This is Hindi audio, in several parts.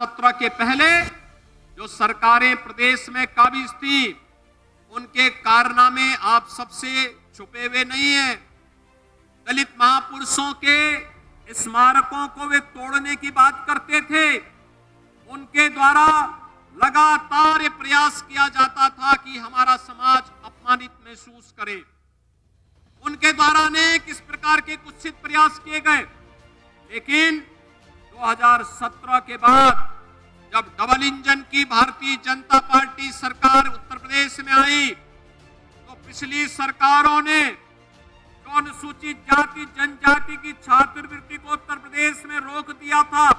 2017 के पहले जो सरकारें प्रदेश में काबिज थी, उनके कारनामे आप सबसे छुपे हुए नहीं है। दलित महापुरुषों के स्मारकों को वे तोड़ने की बात करते थे। उनके द्वारा लगातार ये प्रयास किया जाता था कि हमारा समाज अपमानित महसूस करे। उनके द्वारा अनेक इस प्रकार के कुत्सित प्रयास किए गए, लेकिन 2017 के बाद जब डबल इंजन की भारतीय जनता पार्टी सरकार उत्तर प्रदेश में आई, तो पिछली सरकारों ने जो अनुसूचित जाति जनजाति की छात्रवृत्ति को उत्तर प्रदेश में रोक दिया था,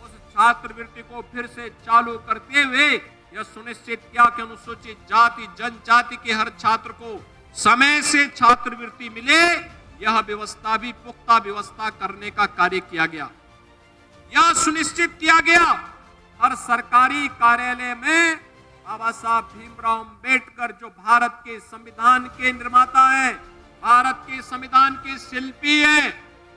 उस छात्रवृत्ति को फिर से चालू करते हुए यह सुनिश्चित किया कि अनुसूचित जाति जनजाति के हर छात्र को समय से छात्रवृत्ति मिले। यह व्यवस्था भी पुख्ता व्यवस्था करने का कार्य किया गया। यह सुनिश्चित किया गया हर सरकारी कार्यालय में बाबा साहब भीमराव अंबेडकर, जो भारत के संविधान के निर्माता हैं, भारत के संविधान के शिल्पी हैं,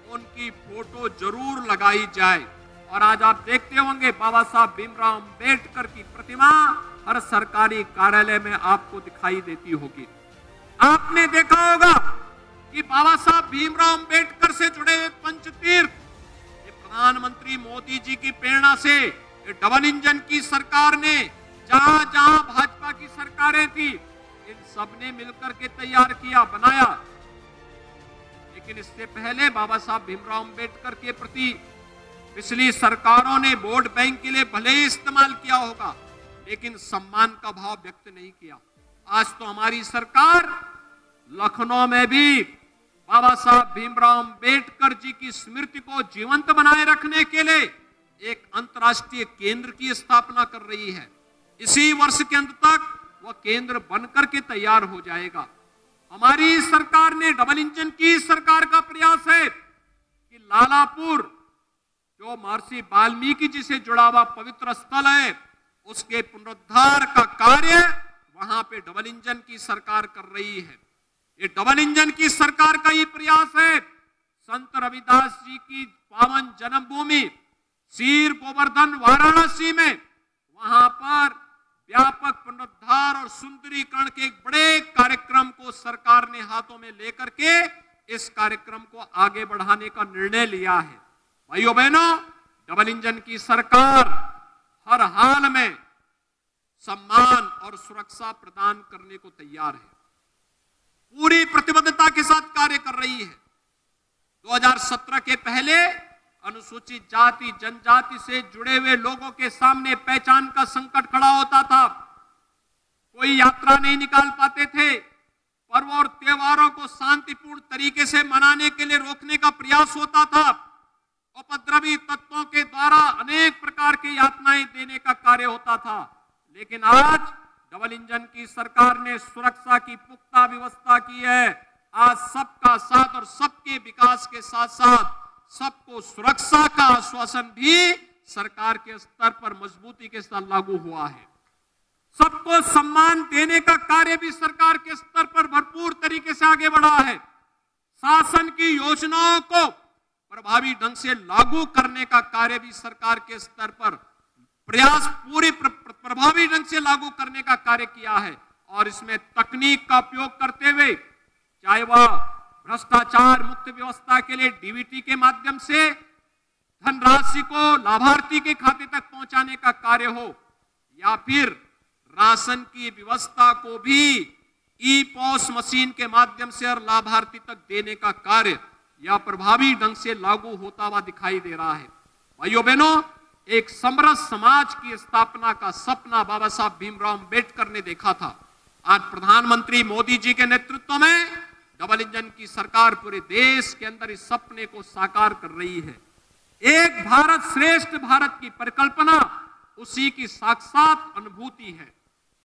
उनकी फोटो जरूर लगाई जाए। और आज आप देखते होंगे बाबा साहब भीमराव अंबेडकर की प्रतिमा हर सरकारी कार्यालय में आपको दिखाई देती होगी। आपने देखा होगा कि बाबा साहब भीमराव अंबेडकर से जुड़े हुए पंचतीर्थ, प्रधानमंत्री मोदी जी की प्रेरणा से डबल इंजन की सरकार ने, जहां जहां भाजपा की सरकारें थी, इन सब ने मिलकर के तैयार किया, बनाया। लेकिन इससे पहले बाबा साहब भीमराव अंबेडकर के प्रति पिछली सरकारों ने वोट बैंक के लिए भले ही इस्तेमाल किया होगा, लेकिन सम्मान का भाव व्यक्त नहीं किया। आज तो हमारी सरकार लखनऊ में भी बाबा साहब भीमराव अंबेडकर जी की स्मृति को जीवंत बनाए रखने के लिए एक अंतर्राष्ट्रीय केंद्र की स्थापना कर रही है। इसी वर्ष के अंत तक वह केंद्र बनकर के तैयार हो जाएगा। हमारी सरकार ने, डबल इंजन की सरकार का प्रयास है कि लालापुर, जो महर्षि वाल्मीकि जी से जुड़ा हुआ पवित्र स्थल है, उसके पुनरुद्धार का कार्य वहां पे डबल इंजन की सरकार कर रही है। ये डबल इंजन की सरकार का ही प्रयास है संत रविदास जी की पावन जन्मभूमि सीर गोवर्धन वाराणसी में, वहां पर व्यापक पुनरुद्धार और सुंदरीकरण के एक बड़े कार्यक्रम को सरकार ने हाथों में लेकर के इस कार्यक्रम को आगे बढ़ाने का निर्णय लिया है। भाइयों बहनों, डबल इंजन की सरकार हर हाल में सम्मान और सुरक्षा प्रदान करने को तैयार है, पूरी प्रतिबद्धता के साथ कार्य कर रही है। 2017 के पहले अनुसूचित जाति जनजाति से जुड़े हुए लोगों के सामने पहचान का संकट खड़ा होता था। कोई यात्रा नहीं निकाल पाते थे। पर्व और त्योहारों को शांतिपूर्ण तरीके से मनाने के लिए रोकने का प्रयास होता था। उपद्रवी तत्वों के द्वारा अनेक प्रकार की यातनाएं देने का कार्य होता था। लेकिन आज डबल इंजन की सरकार ने सुरक्षा की पुख्ता व्यवस्था की है। आज सबका साथ और सबके विकास के साथ साथ सबको सुरक्षा का आश्वासन भी सरकार के स्तर पर मजबूती के साथ लागू हुआ है। सबको सम्मान देने का कार्य भी सरकार के स्तर पर भरपूर तरीके से आगे बढ़ा है। शासन की योजनाओं को प्रभावी ढंग से लागू करने का कार्य भी सरकार के स्तर पर प्रयास पूरी प्रभावी ढंग से लागू करने का कार्य किया है। और इसमें तकनीक का उपयोग करते हुए, चाहे वह भ्रष्टाचार मुक्त व्यवस्था के लिए डीबीटी के माध्यम से धनराशि को लाभार्थी के खाते तक पहुंचाने का कार्य हो, या फिर राशन की व्यवस्था को भी ई-पॉस मशीन के माध्यम से और लाभार्थी तक देने का कार्य या प्रभावी ढंग से लागू होता हुआ दिखाई दे रहा है। भाइयों बहनों, एक समरस समाज की स्थापना का सपना बाबा साहब भीमराव अंबेडकर ने देखा था। आज प्रधानमंत्री मोदी जी के नेतृत्व में डबल इंजन की सरकार पूरे देश के अंदर इस सपने को साकार कर रही है। एक भारत श्रेष्ठ भारत की परिकल्पना उसी की साक्षात अनुभूति है।